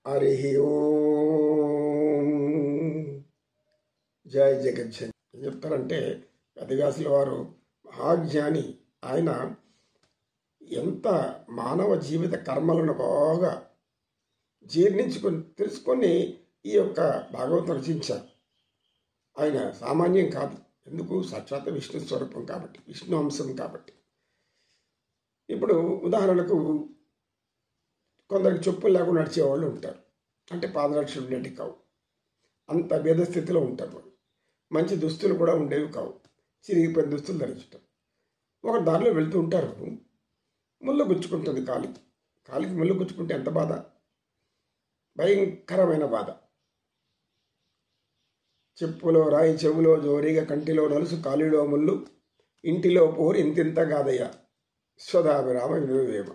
హరి ఓం. జయ జగజ్జన్. ఏం చెప్తారంటే వేదవ్యాసుల వారు మహాజ్ఞాని. ఆయన ఎంత మానవ జీవిత కర్మలను బాగా జీర్ణించుకొని తెలుసుకొని ఈ యొక్క భాగవతం రచించారు. ఆయన సామాన్యం కాదు. ఎందుకు? సాక్షాత్ విష్ణు స్వరూపం కాబట్టి, విష్ణు అంశం కాబట్టి. ఇప్పుడు ఉదాహరణకు కొందరికి చెప్పులు లేకుండా నడిచేవాళ్ళు ఉంటారు. అంటే పాదరక్షలు ఉండేవి కావు, అంత భేద స్థితిలో ఉంటారు వాళ్ళు. మంచి దుస్తులు కూడా ఉండేవి కావు, చిరిగిపోయిన దుస్తులు ధరించటం. ఒక దారిలో వెళ్తూ ఉంటారు, ముళ్ళు గుచ్చుకుంటుంది కాలికి ముళ్ళు గుచ్చుకుంటే ఎంత బాధ, భయంకరమైన బాధ. చెప్పులో రాయి, చెవులో జోరిగా, కంటిలో నలుసు, కాలిలో ముళ్ళు, ఇంటిలో పోరు ఇంతింత కాదయ్య, స్వధాభిరామ వినువేమ.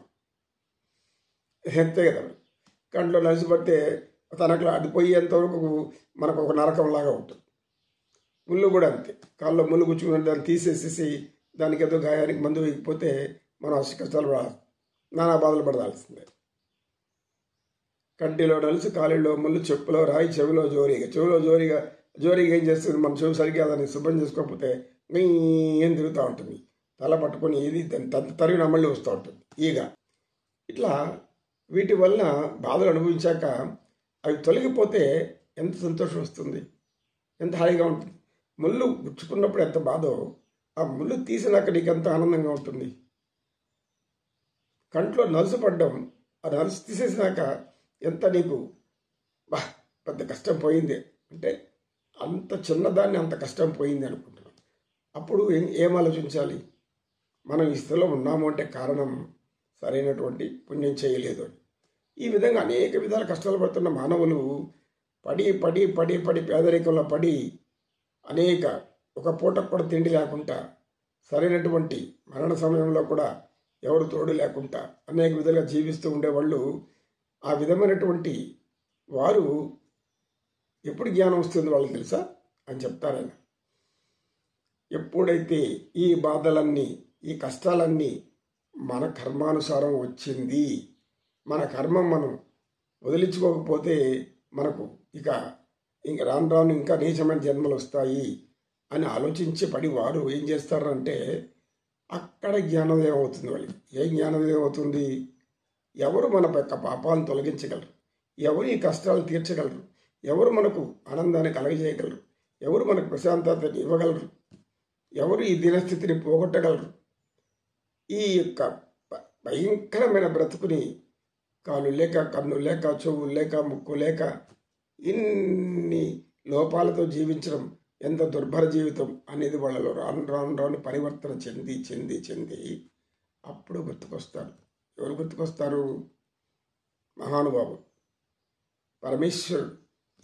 అంతే కదా. కంట్లో నలుసు పడితే తనకు అది పోయేంతవరకు మనకు ఒక నరకంలాగా ఉంటుంది. ముళ్ళు కూడా అంతే. కాళ్ళలో ముళ్ళు గుచ్చుకున్న దాన్ని తీసేసేసి దానికి ఏదో గాయానికి మందు వేయకపోతే మనం అష్ట కష్టాలు పడాలి, నానా బాధలు పడాల్సిందే. కంటిలో నలుసు, కాలిలో ముళ్ళు, చెప్పులో రాయి, చెవిలో జోరిగా. జోరిగా ఏం చేస్తుంది? మన చెవి సరిగ్గా దాన్ని శుభ్రం చేసుకోకపోతే ఏం తిరుగుతూ ఉంటుంది, తల పట్టుకొని ఇది తరిగిన మళ్ళీ వస్తూ ఉంటుంది ఈగ. ఇట్లా వీటి వలన బాధలు అనుభవించాక అవి తొలగిపోతే ఎంత సంతోషం వస్తుంది, ఎంత హాయిగా ఉంటుంది. ముళ్ళు గుచ్చుకున్నప్పుడు ఎంత బాధో, ఆ ముళ్ళు తీసినాక నీకు ఎంత ఆనందంగా ఉంటుంది. కంట్లో నలుసు పడ్డం, ఆ నలుసు తీసేసినాక ఎంత నీకు పెద్ద కష్టం పోయింది అంటే, అంత చిన్నదాన్ని అంత కష్టం పోయింది అనుకుంటున్నాం. అప్పుడు ఏం ఆలోచించాలి? మనం ఈ స్థితిలో ఉన్నాము అంటే కారణం సరైనటువంటి పుణ్యం చేయలేదు అని. ఈ విధంగా అనేక విధాల కష్టాలు పడుతున్న మానవులు పడి పేదరికంలో పడి అనేక ఒక పూటకు కూడా తిండి లేకుండా, సరైనటువంటి మరణ సమయంలో కూడా ఎవరు తోడు లేకుండా అనేక విధాలుగా జీవిస్తూ ఉండేవాళ్ళు. ఆ విధమైనటువంటి వారు ఎప్పుడు జ్ఞానం వస్తుంది వాళ్ళకి తెలుసా అని చెప్తారాయన. ఎప్పుడైతే ఈ బాధలన్నీ, ఈ కష్టాలన్నీ మన కర్మానుసారం వచ్చింది, మన కర్మం మనం వదిలించుకోకపోతే మనకు ఇంక రాను ఇంకా నీచమైన జన్మలు వస్తాయి అని ఆలోచించి పడి వారు ఏం చేస్తారంటే అక్కడ జ్ఞానోదయం అవుతుంది వాళ్ళకి. ఏ జ్ఞానోదయం అవుతుంది? ఎవరు మన యొక్క పాపాలను తొలగించగలరు, ఎవరు ఈ కష్టాలు తీర్చగలరు, ఎవరు మనకు ఆనందాన్ని కలగజేయగలరు, ఎవరు మనకు ప్రశాంతతని ఇవ్వగలరు, ఎవరు ఈ దినస్థితిని పోగొట్టగలరు, ఈ యొక్క భయంకరమైన బ్రతుకుని కాలు లేక, కన్ను లేక, చెవు లేక, ముక్కు లేక, ఇన్ని లోపాలతో జీవించడం ఎంత దుర్భర జీవితం అనేది వాళ్ళలో రాను పరివర్తన చెంది అప్పుడు గుర్తుకొస్తారు. ఎవరు గుర్తుకొస్తారు? మహానుభావుడు, పరమేశ్వరుడు,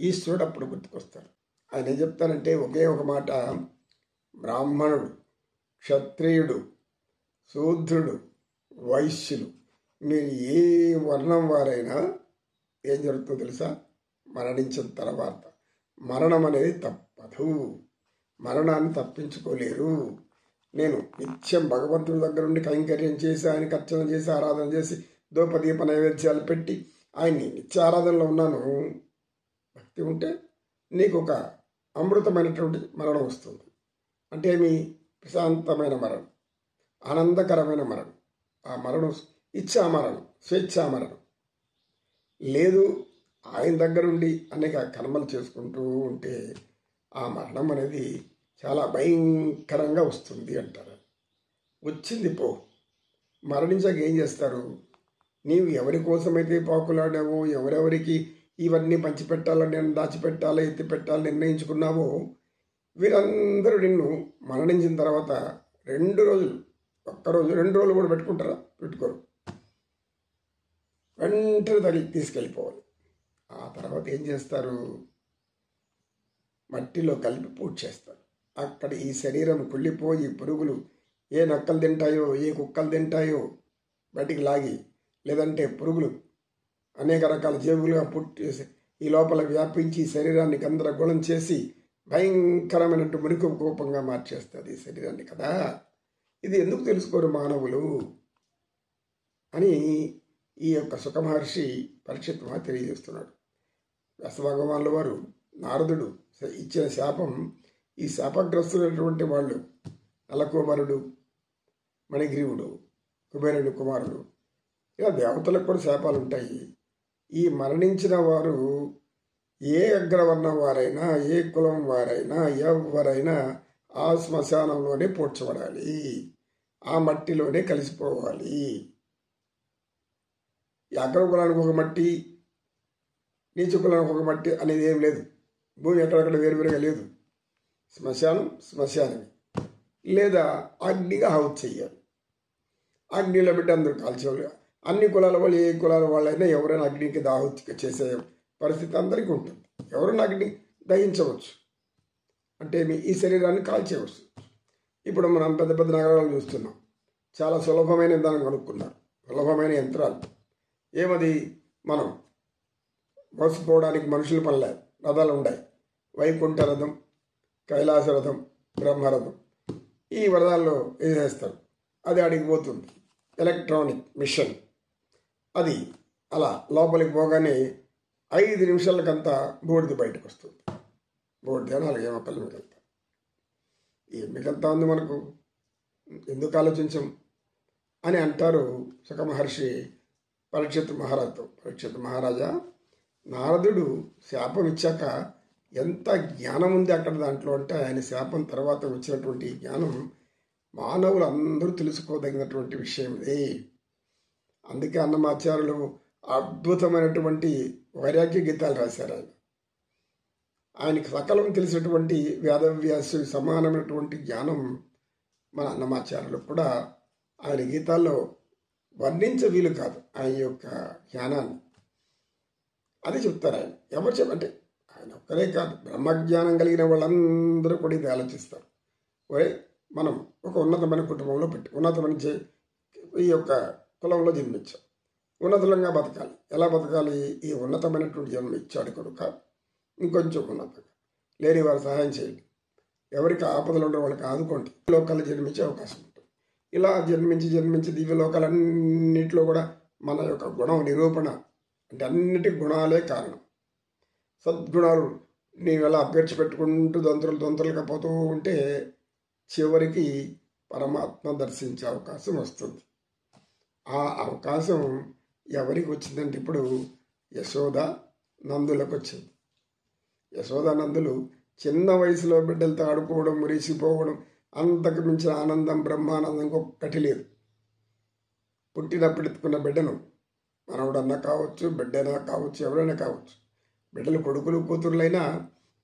ఈశ్వరుడు అప్పుడు గుర్తుకొస్తారు. ఆయన ఏం చెప్తారంటే ఒకే ఒక మాట, బ్రాహ్మణుడు, క్షత్రియుడు, శూద్రుడు, వైశ్యులు, మీరు ఏ వర్ణం వారైనా ఏం జరుగుతుందో తెలుసా? మరణించిన తర్వాత మరణం అనేది తప్పదు, మరణాన్ని తప్పించుకోలేరు. నేను నిత్యం భగవంతుడి దగ్గర నుండి కైంకర్యం చేసి, ఆయనకి అర్చన చేసి, ఆరాధన చేసి, దూపదీప నైవేద్యాలు పెట్టి ఆయన్ని నిత్య ఆరాధనలో ఉన్నాను. భక్తి ఉంటే నీకు ఒక అమృతమైనటువంటి మరణం వస్తుంది. అంటే ఏమి? ప్రశాంతమైన మరణం, ఆనందకరమైన మరణం. ఆ మరణం ఇచ్ఛామరణం, స్వేచ్ఛామరణం. లేదు, ఆయన దగ్గరుండి అనేక కర్మలు చేసుకుంటూ ఉంటే ఆ మరణం అనేది చాలా భయంకరంగా వస్తుంది అంటారు. వచ్చింది పో, మరణించాక ఏం చేస్తారు? నీవు ఎవరి కోసమైతే పాకులాడావో, ఎవరెవరికి ఇవన్నీ పంచిపెట్టాలని, నేను దాచిపెట్టాలి, ఎత్తి పెట్టాలని నిర్ణయించుకున్నావో, వీరందరూ నిన్ను మరణించిన తర్వాత 2 రోజులు, 1 రోజు 2 రోజులు కూడా పెట్టుకుంటారా? పెట్టుకోరు. వెంటనే తీసుకెళ్ళిపోవాలి. ఆ తర్వాత ఏం చేస్తారు? మట్టిలో కలిపి పూజ చేస్తారు. అక్కడ ఈ శరీరం కుళ్ళిపోయి పురుగులు ఏ నక్కలు తింటాయో, ఏ కుక్కలు తింటాయో బయటికి లాగి, లేదంటే పురుగులు అనేక రకాల జీవులుగా పుట్టేసి ఈ లోపల వ్యాపించి శరీరాన్ని గందరగోళం చేసి భయంకరమైనట్టు మురికి కోపంగా మార్చేస్తుంది ఈ శరీరాన్ని కదా. ఇది ఎందుకు తెలుసుకోరు మానవులు అని ఈ యొక్క సుఖ మహర్షి పరీక్షిత్ మహర్షి తెలియజేస్తున్నాడు. వ్యాసభగవానుల వారు నారదుడు ఇచ్చిన శాపం, ఈ శాపగ్రస్తులైనటువంటి వాళ్ళు నలకుమారుడు, మణిగ్రీవుడు, కుబేరుని కుమారుడు, ఇలా దేవతలకు కూడా శాపాలు ఉంటాయి. ఈ మరణించిన వారు ఏ అగ్రవర్ణం వారైనా, ఏ కులం వారైనా, ఎవరైనా ఆ శ్మశానంలోనే పూడ్చబడాలి, ఆ మట్టిలోనే కలిసిపోవాలి. ఈ అగ్ర కులానికి ఒక మట్టి, నీచ కులానికి ఒక మట్టి అనేది ఏం లేదు. భూమి ఎక్కడెక్కడ వేరువేరుగా లేదు. శ్మశానం శ్మశానమే. లేదా అగ్నిగా ఆహుతి చెయ్యాలి. అగ్నిలో పెట్టి అందరూ కాల్చేవాళ్ళు. అన్ని కులాల వాళ్ళు, ఏ కులాల వాళ్ళైనా ఎవరైనా అగ్నికి ఆహుతి చేసే పరిస్థితి అందరికీ ఉంటుంది. ఎవరైనా అగ్ని దహించవచ్చు, అంటే ఈ శరీరాన్ని కాల్చేయవచ్చు. ఇప్పుడు మనం పెద్ద పెద్ద నగరాలు చూస్తున్నాం. చాలా సులభమైన విధానం కనుక్కున్నారు, సులభమైన యంత్రాలు. ఏమది, మనం మోసపోవడానికి మనుషుల పనులే రథాలు ఉన్నాయి. వైకుంఠ రథం, కైలాస రథం, బ్రహ్మరథం. ఈ రథాల్లో వేసేస్తారు, అది అడిగి పోతుంది. ఎలక్ట్రానిక్ మిషన్, అది అలా లోపలికి పోగానే 5 నిమిషాలకంతా బూడిద బయటకు వస్తుంది. బూడిద 4 మొక్కలు మిగులుతా. ఏం మిగులుతా ఉంది మనకు, ఎందుకు ఆలోచించం అని అంటారు సుఖ మహర్షి పరీక్షిత్ మహారాజుతో. పరీక్షిత్ మహారాజా, నారదుడు శాపం ఇచ్చాక ఎంత జ్ఞానం ఉంది అక్కడ దాంట్లో అంటే, ఆయన శాపం తర్వాత వచ్చినటువంటి జ్ఞానం మానవులు అందరూ తెలుసుకోదగినటువంటి విషయం ఇది. అందుకే అన్నమాచార్యులు అద్భుతమైనటువంటి వైరాగ్య గీతాలు రాశారు. ఆయనకి సకలం తెలిసినటువంటి వేదవ్యాసు సమానమైనటువంటి జ్ఞానం మన అన్నమాచార్యులు కూడా ఆయన గీతాల్లో వర్ణించ వీలు కాదు. ఆయన యొక్క జ్ఞానాన్ని అది చెప్తారు. ఆయన ఎవరు చెప్పంటే ఆయన ఒక్కరే కాదు, బ్రహ్మజ్ఞానం కలిగిన వాళ్ళందరూ కూడా ఇది ఆలోచిస్తారు. మనం ఒక ఉన్నతమైన కుటుంబంలో ఉన్నతమైన ఈ యొక్క కులంలో జన్మించాం, ఉన్నతంగా బతకాలి. ఎలా బతకాలి? ఈ ఉన్నతమైనటువంటి జన్మ ఇచ్చాడు కనుక ఇంకొంచెం ఉన్నతంగా లేని వారు సహాయం చేయండి, ఎవరికి ఆపదలు ఉండే వాళ్ళకి ఆదుకోండి, లోకాల్లో జన్మించే అవకాశం ఉంటుంది. ఇలా జన్మించి దివ్యలోకాలన్నింటిలో కూడా మన యొక్క గుణం నిరూపణ, అంటే అన్నిటి గుణాలే కారణం. సద్గుణాలు నీవు ఎలా అభ్యర్థిపెట్టుకుంటూ దొంతరులుగా పోతూ ఉంటే చివరికి పరమాత్మ దర్శించే అవకాశం వస్తుంది. ఆ అవకాశం ఎవరికి వచ్చిందంటే ఇప్పుడు యశోద నందులకు వచ్చింది. యశోద నందులు చిన్న వయసులో బిడ్డలతో ఆడుకోవడం, మురిసిపోవడం, అంతకు మించిన ఆనందం, బ్రహ్మానందం ఒక్కటి లేదు. పుట్టినప్పుడు ఎత్తుకున్న బిడ్డను మనవడన్నా కావచ్చు, బిడ్డైనా కావచ్చు, ఎవరైనా కావచ్చు, బిడ్డలు కొడుకులు కూతురులైనా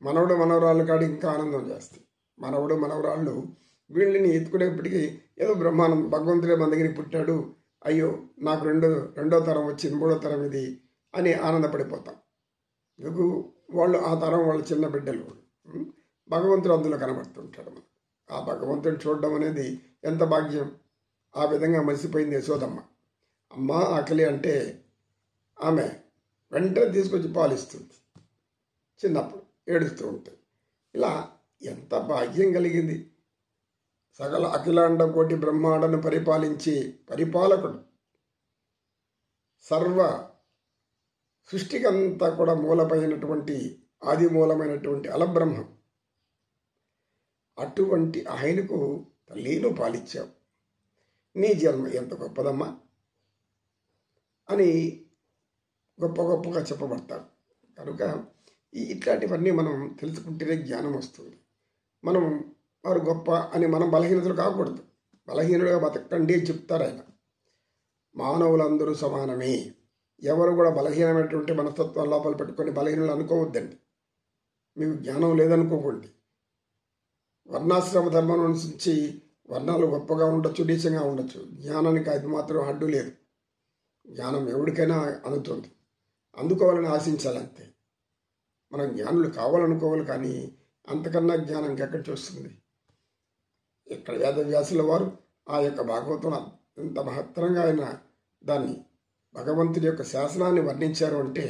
మనవడు మనవరాళ్ళు కాడి ఇంకా ఆనందం చేస్తాయి. మనవడు మనవరాళ్ళు వీళ్ళని ఎత్తుకునేప్పటికీ ఏదో బ్రహ్మానందం, భగవంతుడే మన దగ్గరికి పుట్టాడు, అయ్యో నాకు రెండో తరం వచ్చింది, 3వ తరం ఇది అని ఆనందపడిపోతాం. ఎందుకు? వాళ్ళు ఆ తరం వాళ్ళ చిన్న బిడ్డలు. భగవంతుడు అందులో కనబడుతుంటాడు. ఆ భగవంతుడిని చూడడం అనేది ఎంత భాగ్యం. ఆ విధంగా మసిపోయింది యశోదమ్మ. అమ్మ ఆకలి అంటే ఆమె వెంటనే తీసుకొచ్చి పాలిస్తుంది. చిన్నప్పుడు ఏడుస్తూ ఉంటుంది. ఇలా ఎంత భాగ్యం కలిగింది. సకల అఖిలాండ కోటి బ్రహ్మాండను పరిపాలించి పరిపాలకుడు, సర్వ సృష్టికంతా కూడా మూలమైనటువంటి ఆది మూలమైనటువంటి అలబ్రహ్మం. అటువంటి ఆయనకు తల్లిను పాలించావు, నీ జన్మ ఎంత గొప్పదమ్మా అని గొప్పగా చెప్పబడతారు. కనుక ఇట్లాంటివన్నీ మనం తెలుసుకుంటేనే జ్ఞానం వస్తుంది. మనం వారు గొప్ప అని మనం బలహీనతలు కాకూడదు. బలహీనులుగా బతకండి అని చెప్తారు ఆయన. మానవులందరూ సమానమే. ఎవరు కూడా బలహీనమైనటువంటి మనస్తత్వం లోపల పెట్టుకొని బలహీనులు అనుకోవద్దండి. మీకు జ్ఞానం లేదనుకోకండి. వర్ణాశ్రమ ధర్మం నుంచి వర్ణాలు గొప్పగా ఉండొచ్చు, నీచంగా ఉండొచ్చు. జ్ఞానానికి అది మాత్రం అడ్డు లేదు. జ్ఞానం ఎవరికైనా అందుతుంది, అందుకోవాలని ఆశించాలంతే. మనం జ్ఞానులు కావాలనుకోవాలి, కానీ అంతకన్నా జ్ఞానం ఇంకెక్కడ చూస్తుంది? ఇక్కడ వేదవ్యాసుల వారు ఆ యొక్క భాగవతం ఎంత మహత్తరంగా ఆయన దాన్ని భగవంతుడి యొక్క శాసనాన్ని వర్ణించారు అంటే,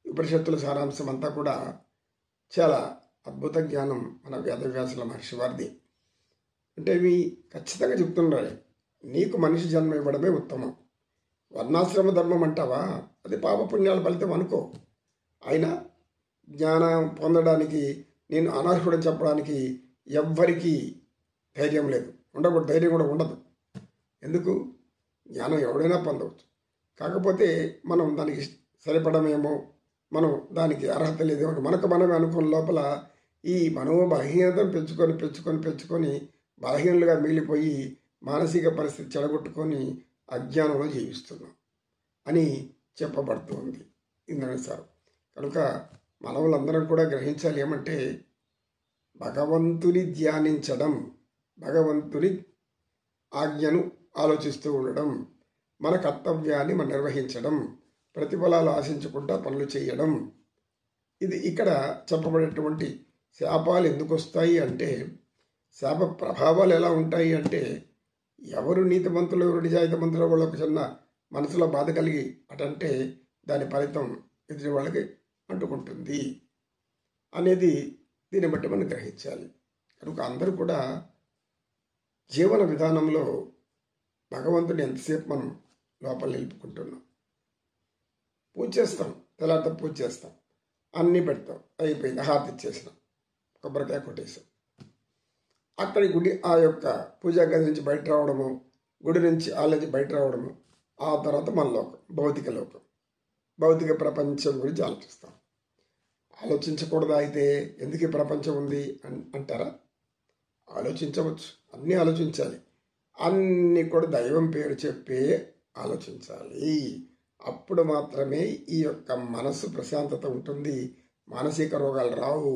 ఉపనిషత్తుల సారాంశం అంతా కూడా చాలా అద్భుత జ్ఞానం మన వేదవ్యాసుల మహర్షి వారిది. అంటే ఇవి ఖచ్చితంగా చెప్తున్నారు, నీకు మనిషి జన్మ ఇవ్వడమే ఉత్తమం. వర్ణాశ్రమ ధర్మం అంటావా? అది పాపపుణ్యాల ఫలితం అనుకో. అయినా జ్ఞానం పొందడానికి నేను అనర్హుడని చెప్పడానికి ఎవ్వరికీ ధైర్యం లేదు, ఉండకూడదు, ధైర్యం కూడా ఉండదు. ఎందుకు? జ్ఞానం ఎవడైనా పొందవచ్చు. కాకపోతే మనం దానికి సరిపడమేమో, మనం దానికి అర్హత లేదేమో మనమే అనుకున్న లోపల ఈ మనోబలహీనతను పెంచుకొని బలహీనులుగా మిగిలిపోయి మానసిక పరిస్థితి చెడగొట్టుకొని అజ్ఞానంలో జీవిస్తున్నాం అని చెప్పబడుతూ ఉంది ఇంద్రసారం. కనుక మనవులందరం కూడా గ్రహించాలి ఏమంటే, భగవంతుని ధ్యానించడం, భగవంతుని ఆజ్ఞను ఆలోచిస్తూ ఉండడం, మన కర్తవ్యాన్ని మనం నిర్వహించడం, ప్రతిఫలాలు ఆశించకుండా పనులు చేయడం. ఇది ఇక్కడ చెప్పబడేటువంటి శాపాలు ఎందుకు వస్తాయి అంటే, శాప ప్రభావాలు ఎలా ఉంటాయి అంటే, ఎవరు నీతిమంతులు ఎవరు నిజాయితీమంతులు వాళ్ళకు చిన్న మనసులో బాధ కలిగి అటంటే దాని ఫలితం ఎదుటి వాళ్ళకి అంటుకుంటుంది అనేది దీన్ని బట్టి మనం గ్రహించాలి. కనుక అందరూ కూడా జీవన విధానంలో భగవంతుని ఎంతసేపు మనం లోపల నిలుపుకుంటున్నాం. పూజ చేస్తాం, తెల్లారితో పూజ చేస్తాం, అన్నీ పెడతాం, అయిపోయింది, హారతి ఇచ్చేసినాం, కొబ్బరికాయ కొట్టేసాం. అక్కడి గుడి ఆ యొక్క పూజా గది నుంచి బయట రావడము, గుడి నుంచి ఆలోచి బయట రావడము, ఆ తర్వాత మన లోకం, భౌతిక లోకం, భౌతిక ప్రపంచం గురించి ఆలోచిస్తాం. ఆలోచించకూడదా? అయితే ఎందుకు ఈ ప్రపంచం ఉంది అంటారా? ఆలోచించవచ్చు, అన్నీ ఆలోచించాలి. అన్నీ కూడా దైవం పేరు చెప్పే ఆలోచించాలి. అప్పుడు మాత్రమే ఈ యొక్క మనసు ప్రశాంతత ఉంటుంది, మానసిక రోగాలు రావు.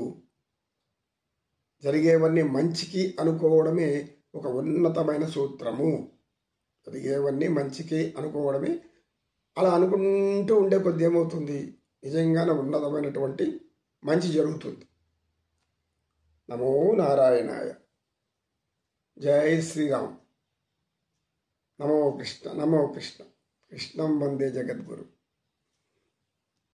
జరిగేవన్నీ మంచికి అనుకోవడమే ఒక ఉన్నతమైన సూత్రము. జరిగేవన్నీ మంచికి అనుకోవడమే. అలా అనుకుంటూ ఉండే కొద్ది ఏమవుతుంది, నిజంగానే ఉన్నతమైనటువంటి మంచి జరుగుతుంది. నమో నారాయణాయ. జై శ్రీరామ్. నమో కృష్ణ, నమో కృష్ణ. కృష్ణం వందే జగద్గురు.